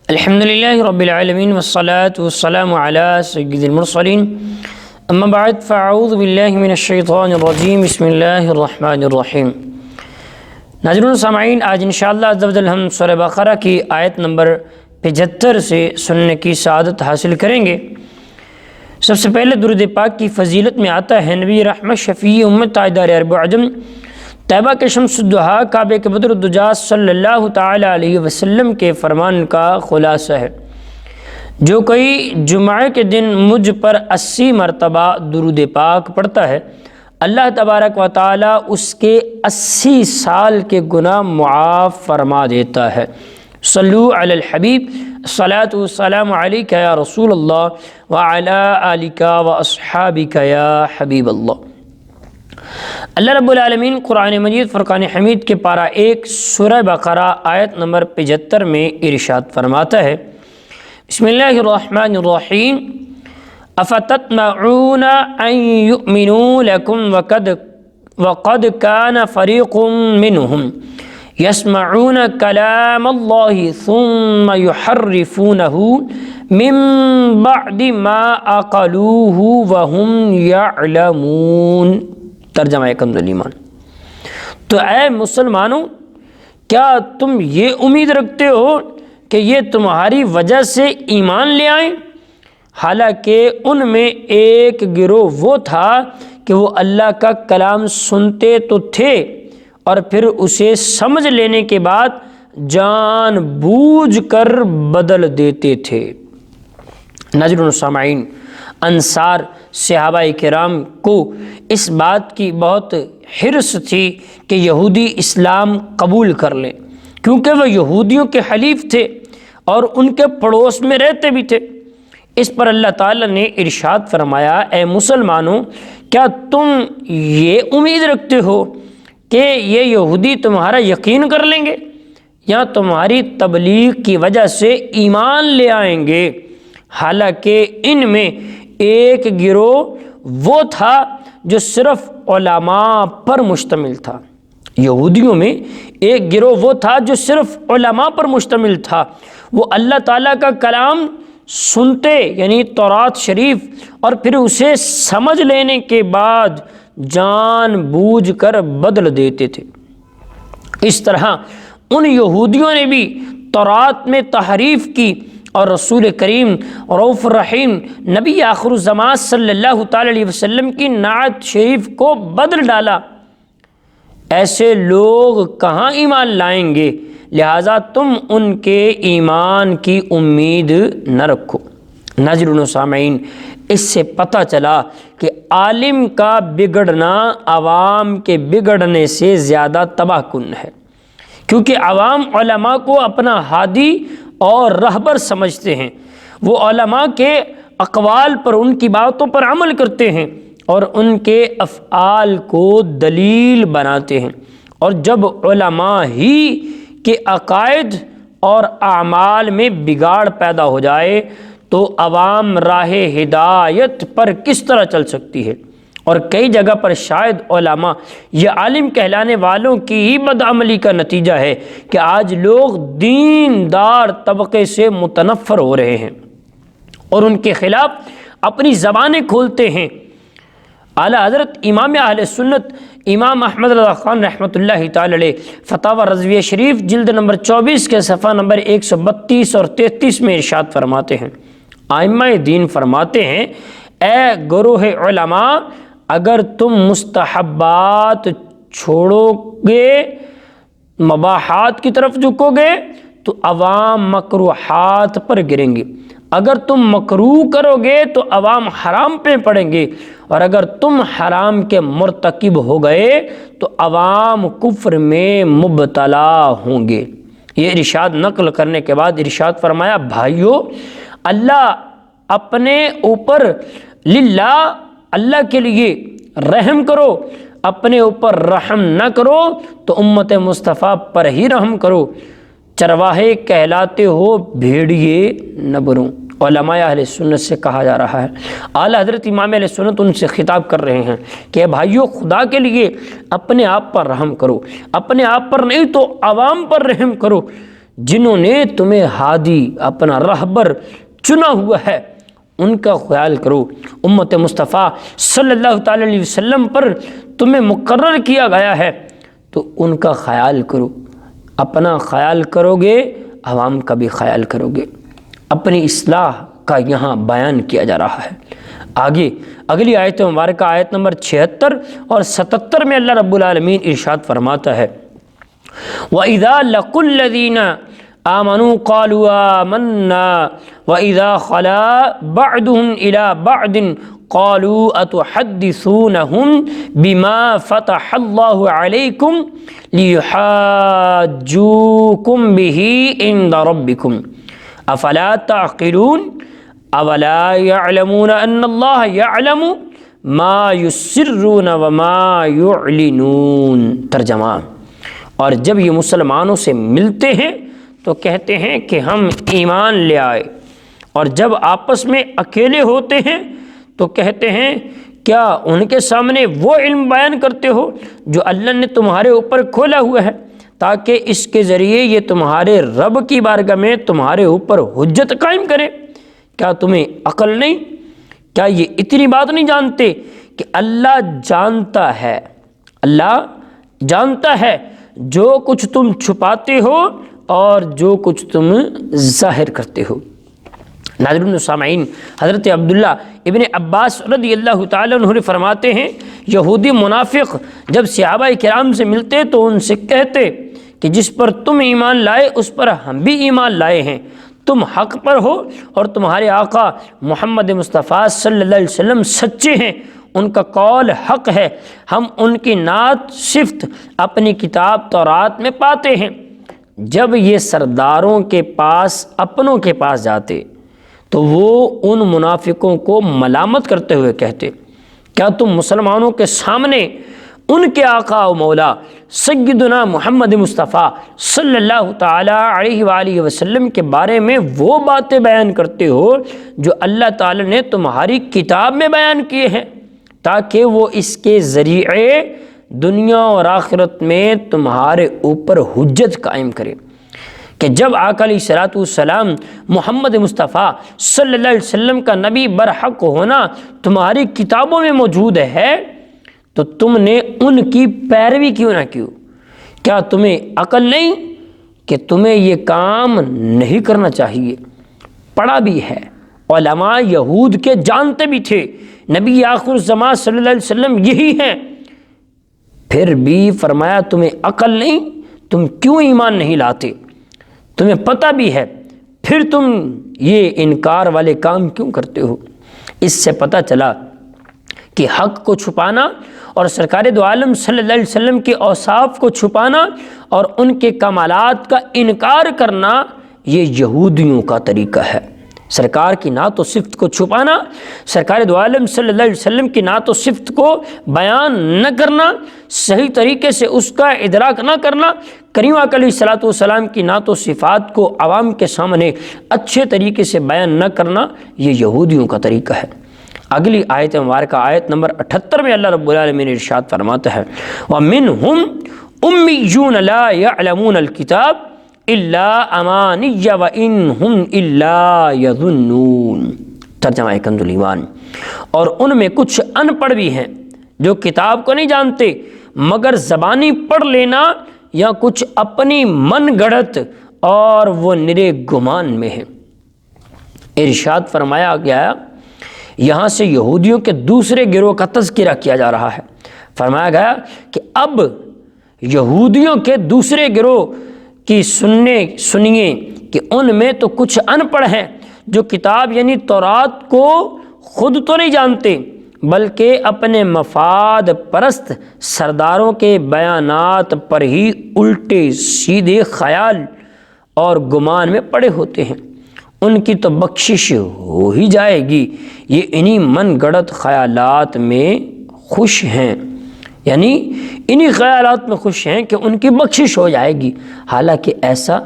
الحمدللہ رب العالمین والصلاة والسلام علی سید المرسلین اما بعد فاعوذ باللہ من الشیطان الرجیم بسم اللہ الرحمن الرحیم۔ ناظرین سامعین، آج انشاءاللہ عز و جل ہم سورہ بقرہ کی آیت نمبر 75 سے سننے کی سعادت حاصل کریں گے۔ سب سے پہلے درود پاک کی فضیلت میں آتا ہے نبی رحمت شفیع امت تاجدار عرب و عجم طیبہ کے شمس الضحیٰ کعبہ کے بدر الدجا صلی اللہ تعالی علیہ وسلم کے فرمان کا خلاصہ ہے، جو کوئی جمعہ کے دن مجھ پر 80 مرتبہ درود پاک پڑھتا ہے، اللہ تبارک و تعالی اس کے 80 سال کے گناہ معاف فرما دیتا ہے۔ صلو علی الحبیب، الصلاۃ والسلام علیک یا رسول اللہ وعلی آلک و اصحابک یا حبیب اللہ۔ اللہ رب العالمین قرآن مجید فرقان حمید کے پارہ 1 سورہ بقرہ آیت نمبر 75 میں ارشاد فرماتا ہے، بسم اللہ الرحمن الرحیم، افتطمعون ان یؤمنوا لکم وقد کان فریق منہم یسمعون کلام اللہ ثم یحرفونہ من بعد ما عقلوہ وہم یعلمون۔ ترجمہ کنز ایمان۔ تو اے مسلمانوں، کیا تم یہ امید رکھتے ہو کہ یہ تمہاری وجہ سے ایمان لے آئیں؟ حالانکہ ان میں ایک گروہ وہ تھا کہ وہ اللہ کا کلام سنتے تو تھے اور پھر اسے سمجھ لینے کے بعد جان بوجھ کر بدل دیتے تھے۔ ناظرین و سامعین، انصار صحابہ کرام کو اس بات کی بہت حرص تھی کہ یہودی اسلام قبول کر لیں، کیونکہ وہ یہودیوں کے حلیف تھے اور ان کے پڑوس میں رہتے بھی تھے۔ اس پر اللہ تعالیٰ نے ارشاد فرمایا، اے مسلمانوں، کیا تم یہ امید رکھتے ہو کہ یہ یہودی تمہارا یقین کر لیں گے یا تمہاری تبلیغ کی وجہ سے ایمان لے آئیں گے؟ حالانکہ ان میں ایک گروہ وہ تھا جو صرف علماء پر مشتمل تھا۔ یہودیوں میں ایک گروہ وہ تھا جو صرف علماء پر مشتمل تھا۔ وہ اللہ تعالیٰ کا کلام سنتے، یعنی تورات شریف، اور پھر اسے سمجھ لینے کے بعد جان بوجھ کر بدل دیتے تھے۔ اس طرح ان یہودیوں نے بھی تورات میں تحریف کی اور رسول کریم رؤوف الرحیم نبی آخر الزمان صلی اللہ تعالی علیہ وسلم کی نعت شریف کو بدل ڈالا۔ ایسے لوگ کہاں ایمان لائیں گے؟ لہٰذا تم ان کے ایمان کی امید نہ رکھو۔ ناظرین و سامعین، اس سے پتہ چلا کہ عالم کا بگڑنا عوام کے بگڑنے سے زیادہ تباہ کن ہے، کیونکہ عوام علماء کو اپنا ہادی اور رہبر سمجھتے ہیں۔ وہ علماء کے اقوال پر، ان کی باتوں پر عمل کرتے ہیں اور ان کے افعال کو دلیل بناتے ہیں، اور جب علماء ہی کے عقائد اور اعمال میں بگاڑ پیدا ہو جائے تو عوام راہ ہدایت پر کس طرح چل سکتی ہے؟ اور کئی جگہ پر شاید علماء یہ عالم کہلانے والوں کی ہی بدعملی کا نتیجہ ہے کہ آج لوگ دیندار طبقے سے متنفر ہو رہے ہیں اور ان کے خلاف اپنی زبانیں کھولتے ہیں۔ اعلیٰ حضرت امام اہل سنت امام احمد رضا خان رحمۃ اللہ تعالی علیہ فتاوی رضویہ شریف جلد نمبر 24 کے صفحہ نمبر 132 اور 33 میں ارشاد فرماتے ہیں، ائمہ دین فرماتے ہیں، اے گروہ علماء، اگر تم مستحبات چھوڑو گے، مباحات کی طرف جھکو گے تو عوام مکروہات پر گریں گے۔ اگر تم مکروہ کرو گے تو عوام حرام پہ پڑیں گے، اور اگر تم حرام کے مرتکب ہو گئے تو عوام کفر میں مبتلا ہوں گے۔ یہ ارشاد نقل کرنے کے بعد ارشاد فرمایا، بھائیو، اللہ اپنے اوپر للہ، اللہ کے لیے رحم کرو، اپنے اوپر رحم نہ کرو تو امت مصطفیٰ پر ہی رحم کرو۔ چرواہے کہلاتے ہو، بھیڑیے نہ بنو۔ علماء اہل سنت سے کہا جا رہا ہے، اعلیٰ حضرت امام اہل سنت ان سے خطاب کر رہے ہیں کہ بھائیو، خدا کے لیے اپنے آپ پر رحم کرو، اپنے آپ پر نہیں تو عوام پر رحم کرو۔ جنہوں نے تمہیں ہادی اپنا رہبر چنا ہوا ہے ان کا خیال کرو۔ امت مصطفیٰ صلی اللہ تعالی علیہ وسلم پر تمہیں مقرر کیا گیا ہے تو ان کا خیال کرو۔ اپنا خیال کرو گے عوام کا بھی خیال کرو گے۔ اپنی اصلاح کا یہاں بیان کیا جا رہا ہے۔ آگے اگلی آیت مبارکہ آیت نمبر 76 اور 77 میں اللہ رب العالمین ارشاد فرماتا ہے وَإِذَا لَقُوا الَّذِينَ آمَنُوا قَالُوا آمَنَّا وَإِذَا خَلَا بَعْضُهُمْ إِلَى بَعْضٍ قَالُوا أَتُحَدِّثُونَهُمْ بِمَا فَتَحَ اللَّهُ عَلَيْكُمْ لِيُحَاجُّوكُمْ بِهِ عِندَ رَبِّكُمْ أَفَلَا تَعْقِلُونَ أَوَلَا يَعْلَمُونَ أَنَّ اللَّهَ يَعْلَمُ مَا يُسِرُّونَ وَمَا يُعْلِنُونَ۔ ترجمہ، اور جب یہ مسلمانوں سے ملتے ہیں تو کہتے ہیں کہ ہم ایمان لے آئے، اور جب آپس میں اکیلے ہوتے ہیں تو کہتے ہیں کیا ان کے سامنے وہ علم بیان کرتے ہو جو اللہ نے تمہارے اوپر کھولا ہوا ہے تاکہ اس کے ذریعے یہ تمہارے رب کی بارگاہ میں تمہارے اوپر حجت قائم کرے؟ کیا تمہیں عقل نہیں؟ کیا یہ اتنی بات نہیں جانتے کہ اللہ جانتا ہے، اللہ جانتا ہے جو کچھ تم چھپاتے ہو اور جو کچھ تم ظاہر کرتے ہو۔ ناظرین و سامعین، حضرت عبداللہ ابن عباس رضی اللہ تعالیٰ عنہ فرماتے ہیں یہودی منافق جب صحابہ کرام سے ملتے تو ان سے کہتے کہ جس پر تم ایمان لائے اس پر ہم بھی ایمان لائے ہیں، تم حق پر ہو اور تمہارے آقا محمد مصطفیٰ صلی اللہ علیہ وسلم سچے ہیں، ان کا قول حق ہے، ہم ان کی نعت صفت اپنی کتاب تورات میں پاتے ہیں۔ جب یہ سرداروں کے پاس اپنوں کے پاس جاتے تو وہ ان منافقوں کو ملامت کرتے ہوئے کہتے کیا تم مسلمانوں کے سامنے ان کے آقا و مولا سیدنا محمد مصطفیٰ صلی اللہ تعالیٰ علیہ وآلہ وسلم کے بارے میں وہ باتیں بیان کرتے ہو جو اللہ تعالیٰ نے تمہاری کتاب میں بیان کیے ہیں تاکہ وہ اس کے ذریعے دنیا اور آخرت میں تمہارے اوپر حجت قائم کرے؟ کہ جب آقا علیہ الصلوۃ والسلام محمد مصطفیٰ صلی اللہ علیہ وسلم کا نبی برحق ہونا تمہاری کتابوں میں موجود ہے تو تم نے ان کی پیروی کیوں نہ کیوں؟ کیا تمہیں عقل نہیں کہ تمہیں یہ کام نہیں کرنا چاہیے؟ پڑھا بھی ہے، علماء یہود کے جانتے بھی تھے نبی آخر الزمان صلی اللہ علیہ وسلم یہی ہیں، پھر بھی فرمایا تمہیں عقل نہیں، تم کیوں ایمان نہیں لاتے؟ تمہیں پتہ بھی ہے پھر تم یہ انکار والے کام کیوں کرتے ہو؟ اس سے پتہ چلا کہ حق کو چھپانا اور سرکار دو عالم صلی اللہ علیہ وسلم کے اوصاف کو چھپانا اور ان کے کمالات کا انکار کرنا یہ یہودیوں کا طریقہ ہے۔ سرکار کی نعت و صفت کو چھپانا، سرکار دو عالم صلی اللہ علیہ وسلم کی نعت و صفت کو بیان نہ کرنا، صحیح طریقے سے اس کا ادراک نہ کرنا، کریم آقا علیہ الصلوۃ والسلام کی نعت و صفات کو عوام کے سامنے اچھے طریقے سے بیان نہ کرنا یہ یہودیوں کا طریقہ ہے۔ اگلی آیت مبارکہ آیت نمبر 78 میں اللہ رب العالمین ارشاد فرماتا ہے وَمِنْهُمْ أُمِّيُّونَ لَا يَعْلَمُونَ الْكِتَابَ إِلَّا أَمَانِيَّ وَإِنْهُمْ إِلَّا يَظُنُّونَ۔ ترجمہ کنز الایمان، اور ان میں کچھ ان پڑھ بھی ہیں جو کتاب کو نہیں جانتے مگر زبانی پڑھ لینا یا کچھ اپنی من گڑت اور وہ نرے گمان میں ہیں۔ ارشاد فرمایا گیا یہاں سے یہودیوں کے دوسرے گروہ کا تذکرہ کیا جا رہا ہے۔ فرمایا گیا کہ اب یہودیوں کے دوسرے گروہ کی سنیے کہ ان میں تو کچھ ان پڑھ ہیں جو کتاب یعنی تورات کو خود تو نہیں جانتے بلکہ اپنے مفاد پرست سرداروں کے بیانات پر ہی الٹے سیدھے خیال اور گمان میں پڑے ہوتے ہیں۔ ان کی تو بخشش ہو ہی جائے گی، یہ انہی من گڑت خیالات میں خوش ہیں، یعنی انہی خیالات میں خوش ہیں کہ ان کی بخشش ہو جائے گی، حالانکہ ایسا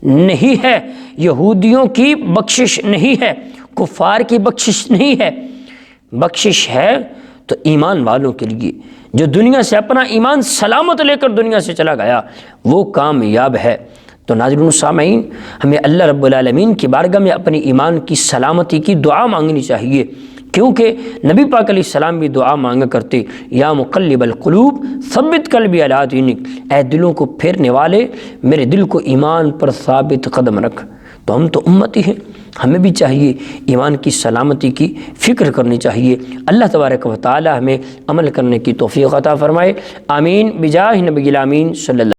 نہیں ہے۔ یہودیوں کی بخشش نہیں ہے، کفار کی بخشش نہیں ہے، بخشش ہے تو ایمان والوں کے لیے جو دنیا سے اپنا ایمان سلامت لے کر دنیا سے چلا گیا وہ کامیاب ہے۔ تو ناظرین و سامعین، ہمیں اللہ رب العالمین کی بارگاہ میں اپنی ایمان کی سلامتی کی دعا مانگنی چاہیے، کیونکہ نبی پاک علیہ السلام بھی دعا مانگا کرتے، یا مقلب القلوب ثبت قلبی علی دینک، اے دلوں کو پھیرنے والے میرے دل کو ایمان پر ثابت قدم رکھ۔ تو ہم تو امتی ہیں، ہمیں بھی چاہیے ایمان کی سلامتی کی فکر کرنی چاہیے۔ اللہ تبارک و تعالی ہمیں عمل کرنے کی توفیق عطا فرمائے، آمین بجاہ نبی الامین صلی اللہ